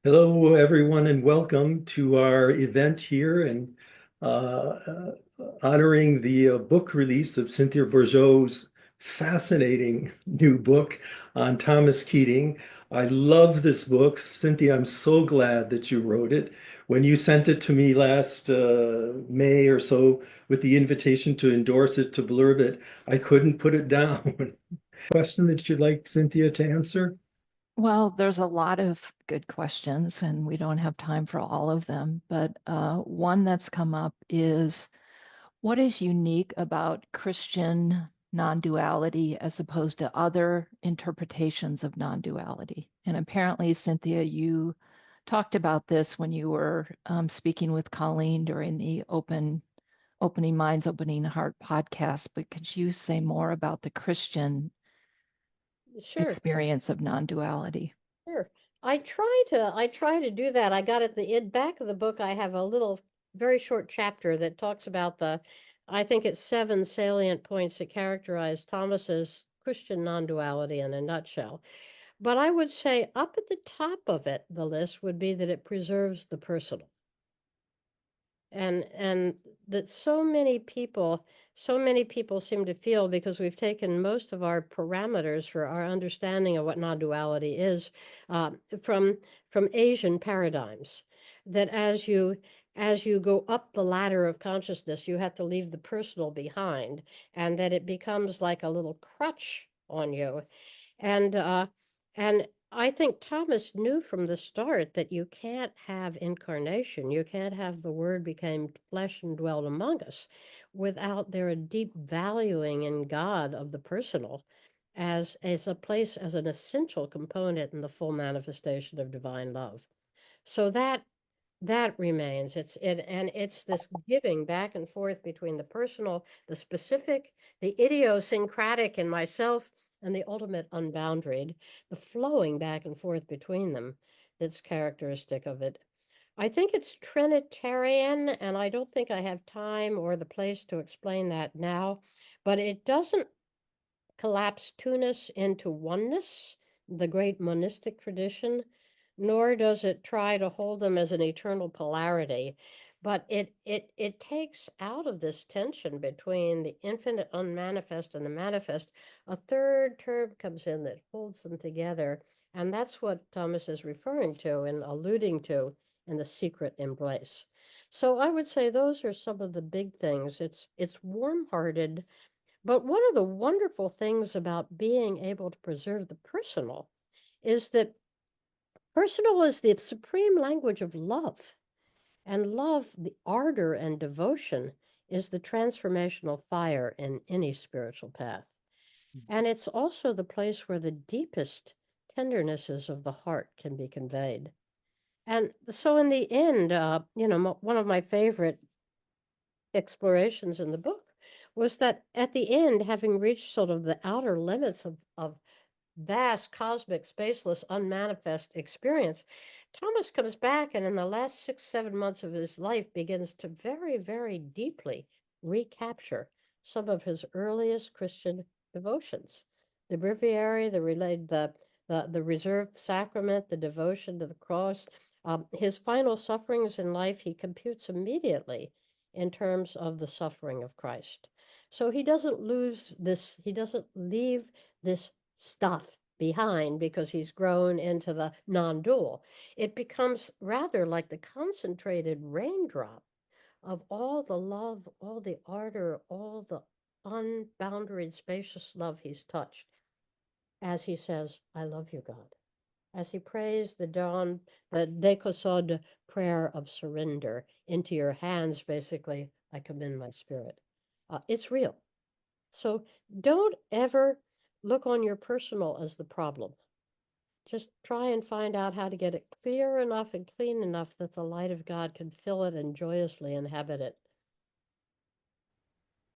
Hello, everyone, and welcome to our event here and uh, honoring the book release of Cynthia Bourgeault's fascinating new book on Thomas Keating. I love this book. Cynthia, I'm so glad that you wrote it. When you sent it to me last May or so with the invitation to endorse it, to blurb it, I couldn't put it down. Question that you'd like Cynthia to answer? Well, there's a lot of good questions, and we don't have time for all of them. But one that's come up is what is unique about Christian non-duality as opposed to other interpretations of non-duality? And apparently, Cynthia, you talked about this when you were speaking with Colleen during the Opening Minds, Opening Heart podcast. But could you say more about the Christian Sure, experience of non-duality? sure. I try to do that. I got at the back of the book, I have a little very short chapter that talks about I think it's seven salient points that characterize Thomas's Christian non-duality in a nutshell. But I would say up at the top of it, the list would be that it preserves the personal. And that so many people seem to feel, because we've taken most of our parameters for our understanding of what non-duality is uh, from from Asian paradigms, that as you go up the ladder of consciousness, you have to leave the personal behind, and that it becomes like a little crutch on you. And uh, and I think Thomas knew from the start that you can't have incarnation. You can't have the Word became flesh and dwelt among us without there a deep valuing in God of the personal as a place, as an essential component in the full manifestation of divine love. So that remains. It's this giving back and forth between the personal, the specific, the idiosyncratic in myself, and the ultimate unboundaried, the flowing back and forth between them that's characteristic of it. I think it's Trinitarian, and I don't think I have time or the place to explain that now, but it doesn't collapse two-ness into oneness, the great monistic tradition, nor does it try to hold them as an eternal polarity, but it takes out of this tension between the infinite unmanifest and the manifest. A third term comes in that holds them together, and that's what Thomas is referring to and alluding to in the secret embrace. So I would say those are some of the big things. It's warm-hearted, but one of the wonderful things about being able to preserve the personal is that personal is the supreme language of love. And love, the ardor and devotion, is the transformational fire in any spiritual path. And it's also the place where the deepest tendernesses of the heart can be conveyed. And so, in the end, one of my favorite explorations in the book was that at the end, having reached sort of the outer limits of vast cosmic, spaceless, unmanifest experience, Thomas comes back and in the last 6, 7 months of his life begins to very, very deeply recapture some of his earliest Christian devotions. The breviary, the relayed the reserved sacrament, the devotion to the cross. His final sufferings in life he computes immediately in terms of the suffering of Christ. So he doesn't leave this stuff behind because he's grown into the non dual. It becomes rather like the concentrated raindrop of all the love, all the ardor, all the unboundaried, spacious love he's touched as he says, I love you, God. As he prays the dawn, the Dekosod prayer of surrender into your hands, basically, I commend my spirit. It's real. So don't ever look on your personal as the problem. Just try and find out how to get it clear enough and clean enough that the light of God can fill it and joyously inhabit it.